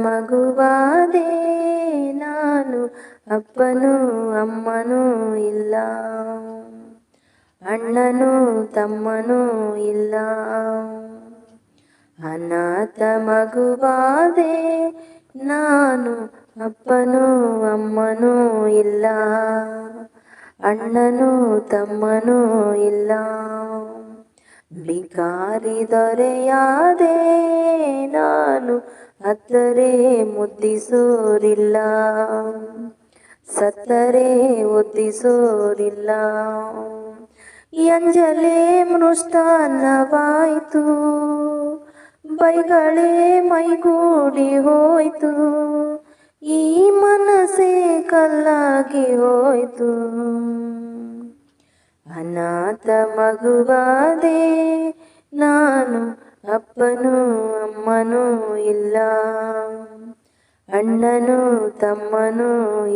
ಮಗುವಾದೆ ನಾನು, ಅಪ್ಪನೂ ಅಮ್ಮನೂ ಇಲ್ಲ, ಅಣ್ಣನೂ ತಮ್ಮನೂ ಇಲ್ಲ. ಅನಾಥ ಮಗುವಾದೆ ನಾನು, ಅಪ್ಪನೂ ಅಮ್ಮನೂ ಇಲ್ಲ, ಅಣ್ಣನೂ ತಮ್ಮನೂ ಇಲ್ಲ. ಬಿಕಾರಿ ದೊರೆಯಾದೆ ನಾನು, ಅತ್ತರೆ ಮುದ್ದಿಸೋರಿಲ್ಲ, ಸತ್ತರೆ ಒದ್ದಿಸೋರಿಲ್ಲ. ಎಂಜಲೆ ಮೃಷ್ಟಾನ್ನವಾಯ್ತು, ಬೈಗಳೇ ಮೈಗೂಡಿ ಹೋಯ್ತು, ಈ ಮನಸ್ಸೇ ಕಲ್ಲಾಗಿ ಹೋಯ್ತು. ಅನಾಥ ಮಗುವಾದೆ ನಾನು, ಅಪ್ಪನೂ ಅಮ್ಮನೂ ಇಲ್ಲ, ಅಣ್ಣನೂ ತಮ್ಮನೂ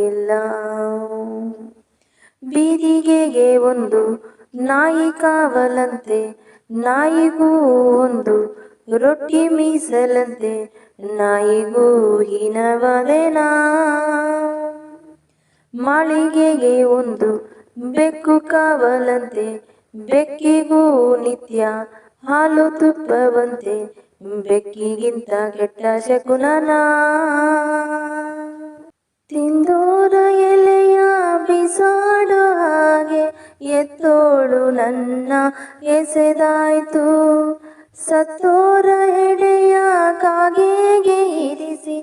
ಇಲ್ಲ. ಬೀದಿಗೆಗೆ ಒಂದು ನಾಯಿ ಕಾವಲಂತೆ, ನಾಯಿಗೂ ಒಂದು ರೊಟ್ಟಿ ಮೀಸಲಂತೆ, ನಾಯಿಗೂ ಹೀನವಾದೆನಾ. ಮಾಳಿಗೆಗೆ ಒಂದು ಬೆಕ್ಕು ಕಾವಲಂತೆ, ಬೆಕ್ಕಿಗೂ ನಿತ್ಯ ಹಾಲು ತುಪ್ಪವಂತೆ, ಬೆಕ್ಕಿಗಿಂತ ಕೆಟ್ಟ ಶಕುನನ. ತಿಂದೋರ ಎಲೆಯ ಬಿಸಾಡೋ ಹಾಗೆ ಎತ್ತೋಳು ನನ್ನ ಎಸೆದಾಯ್ತು, ಸತ್ತೋರ ಎಡೆಯ ಕಾಗೆಗೆ ಇರಿಸಿ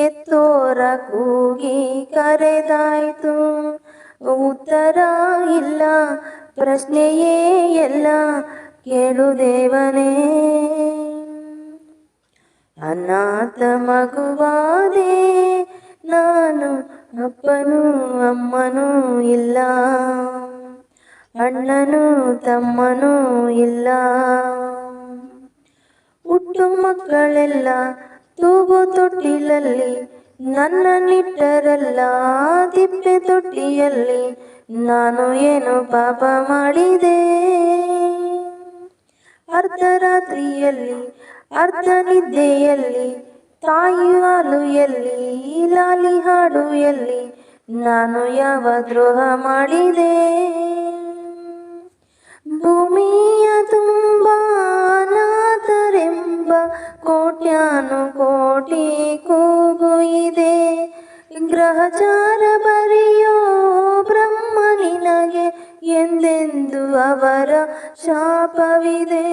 ಎತ್ತೋರ ಕೂಗಿ ಕರೆದಾಯ್ತು. ಉತ್ತರ ಇಲ್ಲ, ಪ್ರಶ್ನೆಯೇ ಎಲ್ಲ, ಕೇಳು ದೇವನೇ. ಅನಾಥ ಮಗುವಾದೆ ನಾನು, ಅಪ್ಪನೂ ಅಮ್ಮನೂ ಇಲ್ಲ, ಅಣ್ಣನೂ ತಮ್ಮನೂ ಇಲ್ಲ. ಹುಟ್ಟು ಮಕ್ಕಳೆಲ್ಲ ತೂಗು ತೊಟ್ಟಿಲಲ್ಲಿ, ನನ್ನ ನಿಟ್ಟರಲ್ಲ ತಿಪ್ಪೆ ತೊಟ್ಟಿಯಲ್ಲಿ, ನಾನು ಏನು ಪಾಪ ಮಾಡಿದೆ. ಅರ್ಧರಾತ್ರಿಯಲ್ಲಿ ಅರ್ಧ ನಿದ್ದೆಯಲ್ಲಿ, ತಾಯಿ ಹಾಲು ಎಲ್ಲಿ, ಲಾಲಿ ಹಾಡು ಎಲ್ಲಿ, ನಾನು ಯಾವ ದ್ರೋಹ ಮಾಡಿದೆ. ಭೂಮಿಯ ತುಂಬ ಅನಾಥರೆಂಬ ಕೋಟ್ಯಾನು ಕೋಟಿ ಕೂಗು ಇದೆ, ಗ್ರಹಚಾರ ಬರೆಯೋ ಬ್ರಹ್ಮ ನಿನಗೆ ಎಂದೆಂದು ಅವರ ಶಾಪವಿದೆ.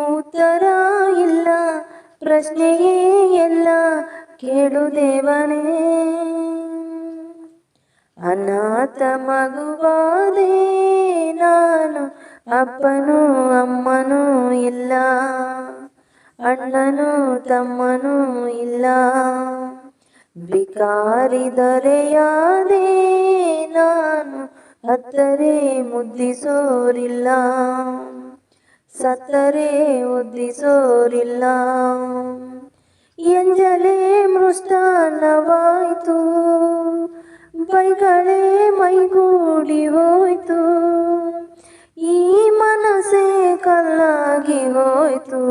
ಉತ್ತರ ಇಲ್ಲ, ಪ್ರಶ್ನೆಯೇ ಎಲ್ಲ, ಕೇಳು ದೇವನೇ. ಅನಾಥ ಮಗುವಾದೆ ನಾನು, ಅಪ್ಪನೂ ಅಮ್ಮನೂ ಇಲ್ಲ, ಅಣ್ಣನೂ ತಮ್ಮನೂ ಇಲ್ಲ. ಬಿಕಾರಿ ದೊರೆಯಾದೆ ನಾನು, ಅತ್ತರೆ ಮುದ್ದಿಸೋರಿಲ್ಲ, ಸತ್ತರೆ ಒದ್ದಿಸೋರಿಲ್ಲ. ಎಂಜಲೆ ಮೃಷ್ಟಾನ್ನವಾಯ್ತು, ಬೈಗಳೇ ಮೈಗೂಡಿ ಹೋಯ್ತು, ಈ ಮನಸ್ಸೇ ಕಲ್ಲಾಗಿ ಹೋಯ್ತು.